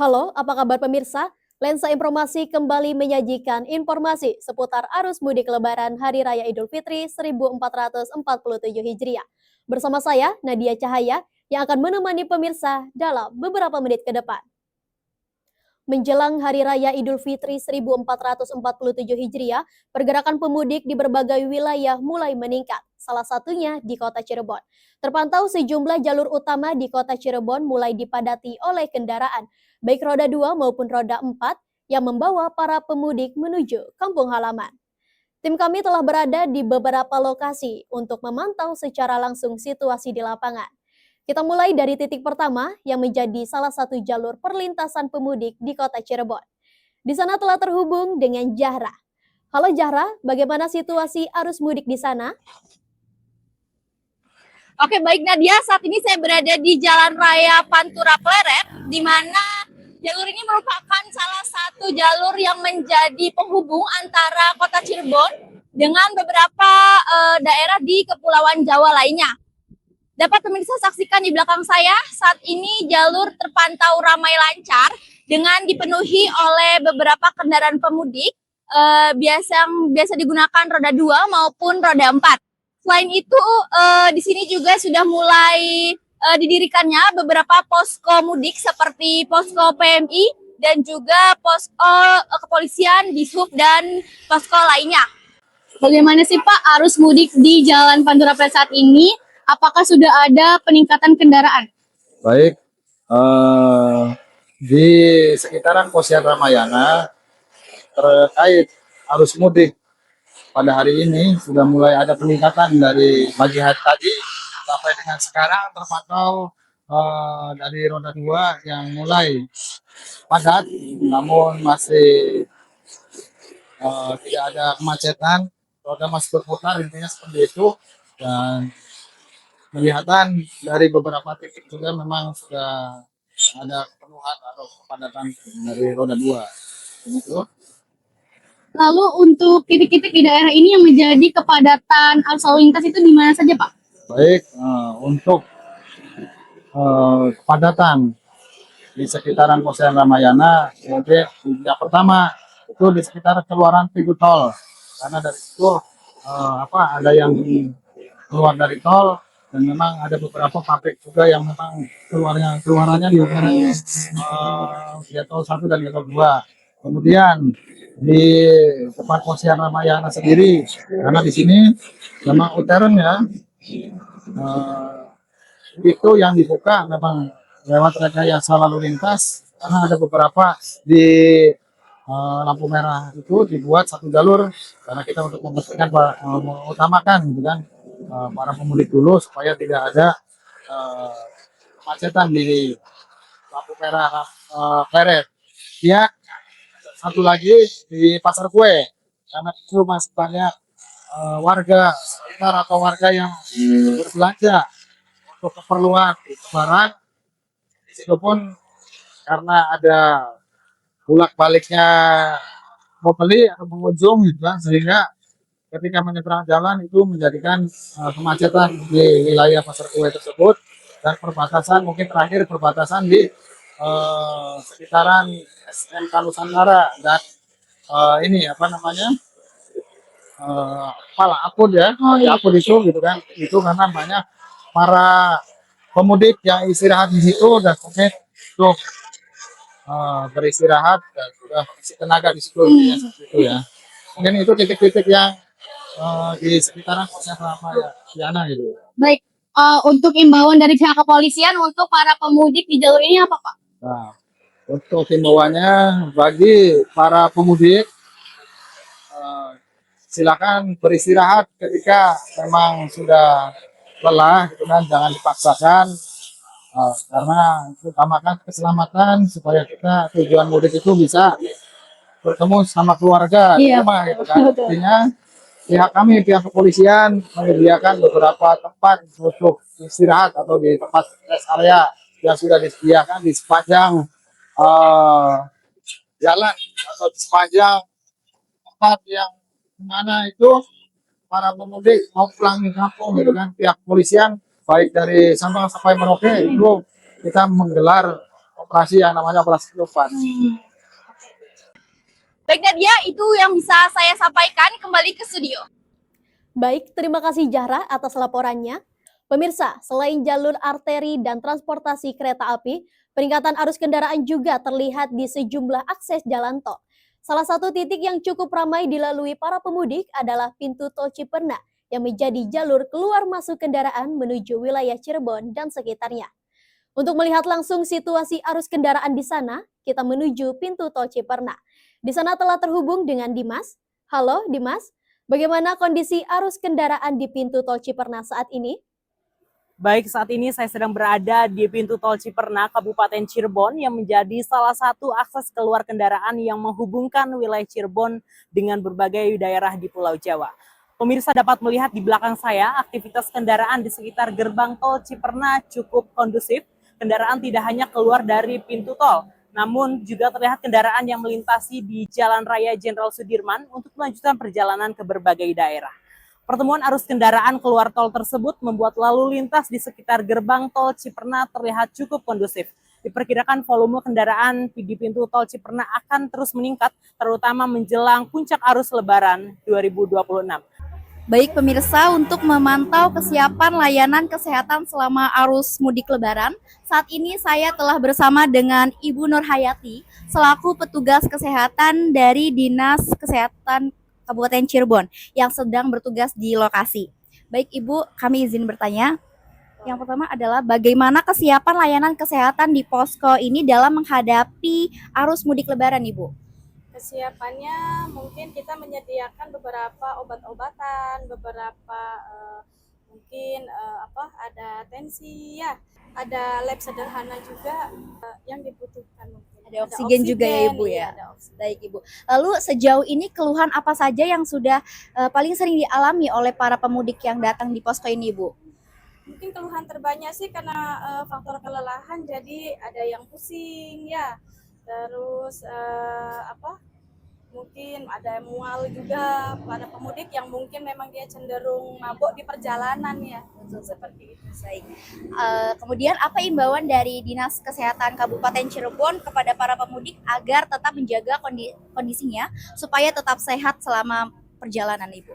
Halo, apa kabar pemirsa? Lensa Informasi kembali menyajikan informasi seputar arus mudik Lebaran Hari Raya Idul Fitri 1447 Hijriah. Bersama saya, Nadia Cahaya, yang akan menemani pemirsa dalam beberapa menit ke depan. Menjelang Hari Raya Idul Fitri 1447 Hijriah, pergerakan pemudik di berbagai wilayah mulai meningkat, salah satunya di kota Cirebon. Terpantau sejumlah jalur utama di kota Cirebon mulai dipadati oleh kendaraan, baik roda 2 maupun roda 4, yang membawa para pemudik menuju kampung halaman. Tim kami telah berada di beberapa lokasi untuk memantau secara langsung situasi di lapangan. Kita mulai dari titik pertama yang menjadi salah satu jalur perlintasan pemudik di kota Cirebon. Di sana telah terhubung dengan Zahra. Halo Zahra, bagaimana situasi arus mudik di sana? Oke, baik Nadia, saat ini saya berada di Jalan Raya Pantura Pleret, di mana jalur ini merupakan salah satu jalur yang menjadi penghubung antara kota Cirebon dengan beberapa daerah di Kepulauan Jawa lainnya. Dapat pemirsa saksikan di belakang saya, saat ini jalur terpantau ramai lancar dengan dipenuhi oleh beberapa kendaraan pemudik yang biasa digunakan roda 2 maupun roda 4. Selain itu, di sini juga sudah mulai didirikannya beberapa posko mudik seperti posko PMI dan juga posko kepolisian, dishub, dan posko lainnya. Bagaimana sih Pak arus mudik di Jalan Pantura Pleret saat ini? Apakah sudah ada peningkatan kendaraan? Baik, di sekitaran Posyan Ramayana terkait arus mudik pada hari ini sudah mulai ada peningkatan dari pagi hari tadi sampai dengan sekarang terpantau dari roda 2 yang mulai padat, namun masih tidak ada kemacetan, roda masih berputar, intinya seperti itu. Dan kelihatan dari beberapa titik juga memang sudah ada kepenuhan atau kepadatan dari roda 2. Begitu. Lalu untuk titik-titik di daerah ini yang menjadi kepadatan arus lalu lintas itu di mana saja Pak? Baik, untuk kepadatan di sekitaran Posyan Ramayana, kemudian yang pertama itu di sekitar keluaran pintu tol, karena dari situ ada yang keluar dari tol. Dan memang ada beberapa pabrik juga yang memang keluarannya di tol 1 dan tol 2. Kemudian di tempat Posyan Ramayana sendiri, karena di sini memang uternnya itu yang dibuka memang lewat rekayasa lalu lintas, karena ada beberapa di lampu merah itu dibuat satu jalur karena kita untuk mengutamakan gitu kan, para pemudik dulu supaya tidak ada kemacetan di lampu merah Pleret. Ya, satu lagi di Pasar Kue, karena itu masih banyak warga sekitar atau warga yang berbelanja untuk keperluan lebaran. Di situ pun karena ada bolak-baliknya pembeli atau pengunjung gitu kan, sehingga ketika menyeberang jalan itu menjadikan kemacetan di wilayah Pasar Kue tersebut. Dan perbatasan, mungkin terakhir perbatasan di sekitaran SMK Nusantara dan ini apa namanya, Pala Apud ya, Apud itu gitu kan, itu karena banyak para pemudik yang istirahat di situ dan mungkin untuk beristirahat dan juga isi tenaga di situ, ya, itu ya. Mungkin itu titik-titik yang di sekitaran Posyan Ramayana gitu. Baik, untuk imbauan dari pihak kepolisian untuk para pemudik di jalur ini apa Pak? Nah, untuk himbauannya bagi para pemudik, silakan beristirahat ketika memang sudah lelah, gitu kan, jangan dipaksakan. Karena utamakan keselamatan supaya kita tujuan mudik itu bisa bertemu sama keluarga di rumah gitu kan. Artinya pihak kepolisian menyediakan beberapa tempat untuk istirahat atau di tempat rest area yang sudah disediakan di sepanjang jalan atau di sepanjang tempat yang mana itu para pemudik mau pulang ke kampung gitu kan. Pihak kepolisian baik dari Sabang sampai Merauke itu kita menggelar operasi yang namanya operasi ketupat. Baik Nadia, itu yang bisa saya sampaikan. Kembali ke studio. Baik, terima kasih Zahra atas laporannya. Pemirsa, selain jalur arteri dan transportasi kereta api, peningkatan arus kendaraan juga terlihat di sejumlah akses jalan tol. Salah satu titik yang cukup ramai dilalui para pemudik adalah pintu tol Ciperna yang menjadi jalur keluar masuk kendaraan menuju wilayah Cirebon dan sekitarnya. Untuk melihat langsung situasi arus kendaraan di sana, kita menuju pintu tol Ciperna. Di sana telah terhubung dengan Dimas. Halo Dimas, bagaimana kondisi arus kendaraan di pintu tol Ciperna saat ini? Baik, saat ini saya sedang berada di pintu tol Ciperna, Kabupaten Cirebon yang menjadi salah satu akses keluar kendaraan yang menghubungkan wilayah Cirebon dengan berbagai daerah di Pulau Jawa. Pemirsa dapat melihat di belakang saya, aktivitas kendaraan di sekitar gerbang tol Ciperna cukup kondusif. Kendaraan tidak hanya keluar dari pintu tol, namun juga terlihat kendaraan yang melintasi di Jalan Raya Jenderal Sudirman untuk melanjutkan perjalanan ke berbagai daerah. Pertemuan arus kendaraan keluar tol tersebut membuat lalu lintas di sekitar gerbang tol Ciperna terlihat cukup kondusif. Diperkirakan volume kendaraan di pintu tol Ciperna akan terus meningkat, terutama menjelang puncak arus Lebaran 2026. Baik pemirsa, untuk memantau kesiapan layanan kesehatan selama arus mudik Lebaran, saat ini saya telah bersama dengan Ibu Nur Hayati selaku petugas kesehatan dari Dinas Kesehatan Kabupaten Cirebon yang sedang bertugas di lokasi. Baik Ibu, kami izin bertanya. Yang pertama adalah bagaimana kesiapan layanan kesehatan di posko ini dalam menghadapi arus mudik Lebaran, Ibu? Kesiapannya mungkin kita menyediakan beberapa obat-obatan, beberapa ada tensi ya, ada lab sederhana juga yang dibutuhkan mungkin. Ada oksigen juga ya Ibu iya, ya. ada oksigen. Baik Ibu. Lalu sejauh ini keluhan apa saja yang sudah paling sering dialami oleh para pemudik yang datang di posko ini Ibu? Mungkin keluhan terbanyak sih karena faktor kelelahan, jadi ada yang pusing ya. Terus mungkin ada mual juga pada pemudik yang mungkin memang dia cenderung mabuk di perjalanan ya. Seperti itu. Baik. Kemudian apa imbauan dari Dinas Kesehatan Kabupaten Cirebon kepada para pemudik agar tetap menjaga kondisinya supaya tetap sehat selama perjalanan Ibu?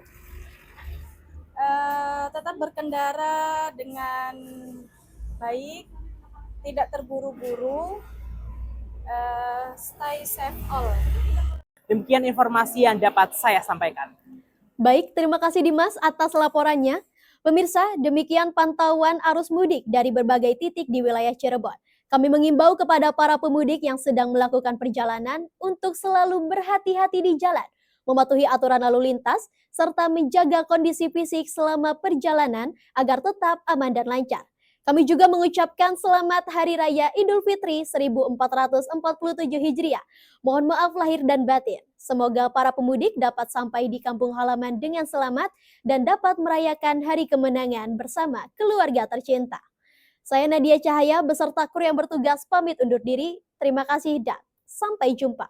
Tetap berkendara dengan baik, tidak terburu-buru, stay safe all. Demikian informasi yang dapat saya sampaikan. Baik, terima kasih Dimas atas laporannya. Pemirsa, demikian pantauan arus mudik dari berbagai titik di wilayah Cirebon. Kami mengimbau kepada para pemudik yang sedang melakukan perjalanan untuk selalu berhati-hati di jalan, mematuhi aturan lalu lintas, serta menjaga kondisi fisik selama perjalanan agar tetap aman dan lancar. Kami juga mengucapkan selamat Hari Raya Idul Fitri 1447 Hijriah. Mohon maaf lahir dan batin. Semoga para pemudik dapat sampai di kampung halaman dengan selamat dan dapat merayakan hari kemenangan bersama keluarga tercinta. Saya Nadia Cahaya beserta kru yang bertugas pamit undur diri. Terima kasih dan sampai jumpa.